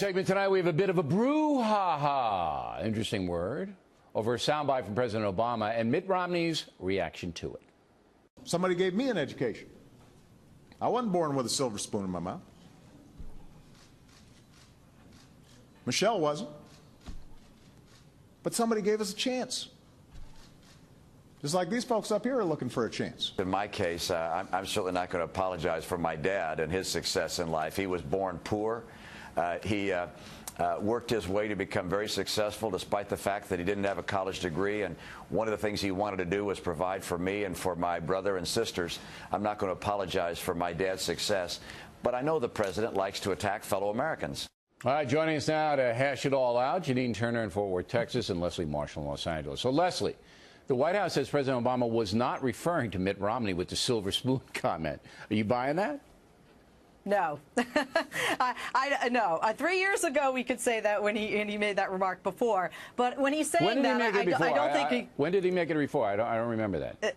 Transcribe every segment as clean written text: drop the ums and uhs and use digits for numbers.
segment tonight, we have a bit of a brouhaha, interesting word, over a soundbite from President Obama and Mitt Romney's reaction to it. Somebody gave me an education. I wasn't born with a silver spoon in my mouth. Michelle wasn't. But somebody gave us a chance. Just like these folks up here are looking for a chance. In my case, I'm certainly not going to apologize for my dad and his success in life. He was born poor. He worked his way to become very successful despite the fact that he didn't have a college degree. And one of the things he wanted to do was provide for me and for my brother and sisters. I'm not going to apologize for my dad's success. But I know the president likes to attack fellow Americans. All right, joining us now to hash it all out, Janine Turner in Fort Worth, Texas, and Leslie Marshall in Los Angeles. So, Leslie, the White House says President Obama was not referring to Mitt Romney with the silver spoon comment. Are you buying that? No. No. 3 years ago, we could say that when he made that remark before. But when he's saying that, I don't think he... When did he make it before? I don't remember that.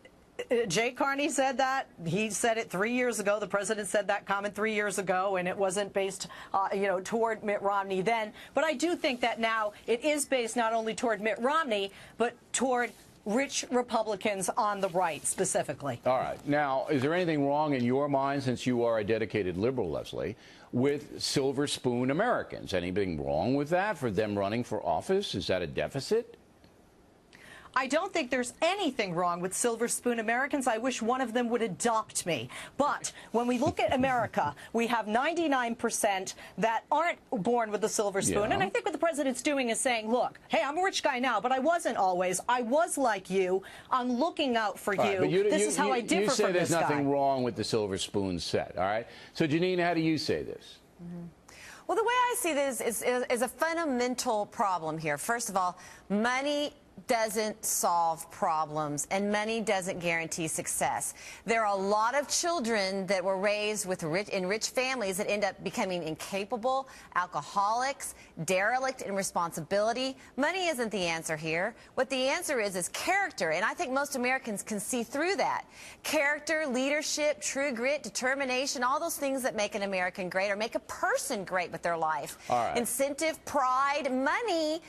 Jay Carney said that. He said it 3 years ago. The president said that comment 3 years ago, and it wasn't based, toward Mitt Romney then. But I do think that now it is based not only toward Mitt Romney, but toward rich Republicans on the right, specifically. All right. Now, is there anything wrong in your mind, since you are a dedicated liberal, Leslie, with silver spoon Americans? Anything wrong with that, for them running for office? Is that a deficit? I don't think there's anything wrong with silver spoon Americans. I wish one of them would adopt me. But when we look at America, we have 99% that aren't born with a silver spoon. Yeah. And I think what the president's doing is saying, look, hey, I'm a rich guy now, but I wasn't always. I was like you. I'm looking out for you. This is how I differ from this guy. You say there's nothing wrong with the silver spoon set, all right? So, Janine, how do you say this? Well, the way I see this is a fundamental problem here. First of all, money doesn't solve problems, and money doesn't guarantee success. There are a lot of children that were raised with in rich families that end up becoming incapable, alcoholics, derelict in responsibility. Money isn't the answer here. What the answer is character, and I think most Americans can see through that. Character, leadership, true grit, determination, all those things that make an American great or make a person great with their life. All right. Incentive, pride, money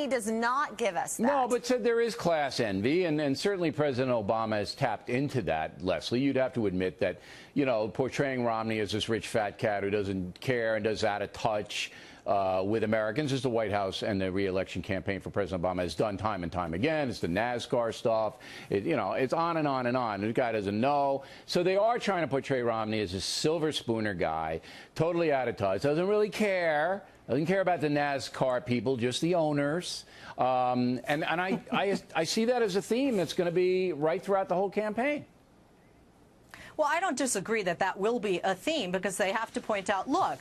does not give us that. No, but there is class envy, and certainly President Obama has tapped into that, Leslie. You'd have to admit that, portraying Romney as this rich fat cat who doesn't care and does out of touch with Americans, as the White House and the re-election campaign for President Obama has done time and time again. It's the NASCAR stuff. It's on and on and on. The guy doesn't know. So they are trying to portray Romney as a silver spooner guy, totally out of touch, doesn't really care. Doesn't care about the NASCAR people, just the owners. And I see that as a theme that's going to be right throughout the whole campaign. Well, I don't disagree that that will be a theme, because they have to point out, look,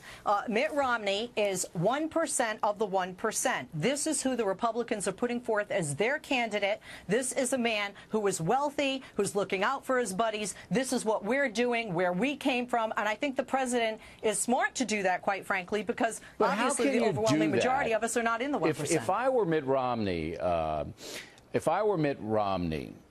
Mitt Romney is 1% of the 1%. This is who the Republicans are putting forth as their candidate. This is a man who is wealthy, who's looking out for his buddies. This is what we're doing, where we came from. And I think the president is smart to do that, quite frankly, because obviously the overwhelming majority of us are not in the 1%. If I were Mitt Romney,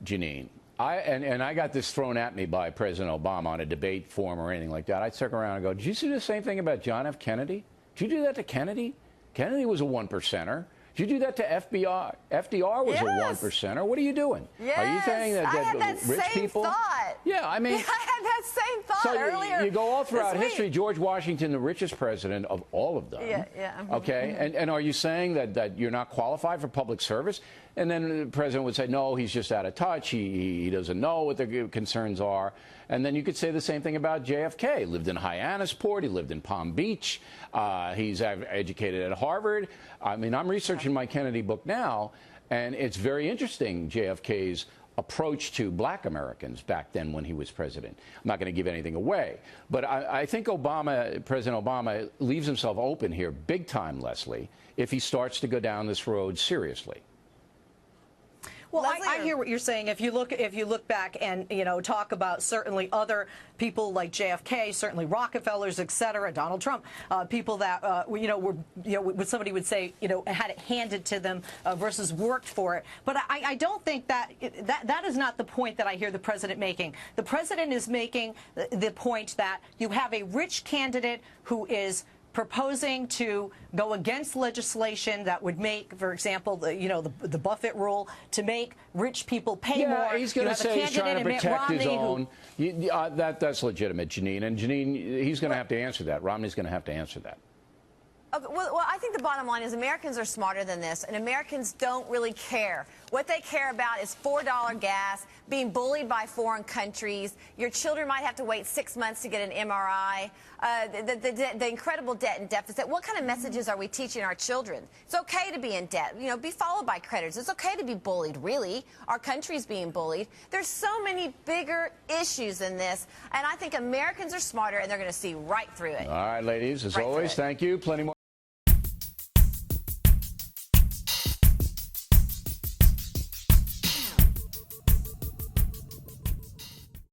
Janine, I got this thrown at me by President Obama on a debate forum or anything like that, I'd circle around and go, did you see the same thing about John F. Kennedy? Did you do that to Kennedy? Kennedy was a 1%er. Did you do that to FDR? FDR was a 1%er. What are you doing? Yes. Are you saying that, I had that rich same people? Thought. Yeah, I mean. I had that same thought earlier. You go all throughout history. George Washington, the richest president of all of them. Yeah. Okay, and are you saying that you're not qualified for public service? And then the president would say, no, he's just out of touch. He doesn't know what the concerns are. And then you could say the same thing about JFK. He lived in Hyannisport. He lived in Palm Beach. He's educated at Harvard. I mean, I'm researching my Kennedy book now, and it's very interesting, JFK's approach to black Americans back then when he was president. I'm not going to give anything away. But I think President Obama leaves himself open here big time, Leslie, if he starts to go down this road seriously. Well, I hear what you're saying. If you look back and talk about certainly other people like JFK, certainly Rockefellers, et cetera, Donald Trump, people that were what somebody would say had it handed to them versus worked for it. But I don't think that is not the point that I hear the president making. The president is making the point that you have a rich candidate who is proposing to go against legislation that would make, for example, the Buffett rule, to make rich people pay more. Yeah, he's going to say he's trying to protect his own. Who, That's legitimate, Janine. And Janine, he's going to have to answer that. Romney's going to have to answer that. Okay, well, I think the bottom line is Americans are smarter than this, and Americans don't really care. What they care about is $4 gas, being bullied by foreign countries. Your children might have to wait 6 months to get an MRI. The incredible debt and deficit. What kind of messages are we teaching our children? It's okay to be in debt. Be followed by creditors. It's okay to be bullied, really. Our country's being bullied. There's so many bigger issues in this, and I think Americans are smarter, and they're going to see right through it. All right, ladies, as always, thank you. Plenty more.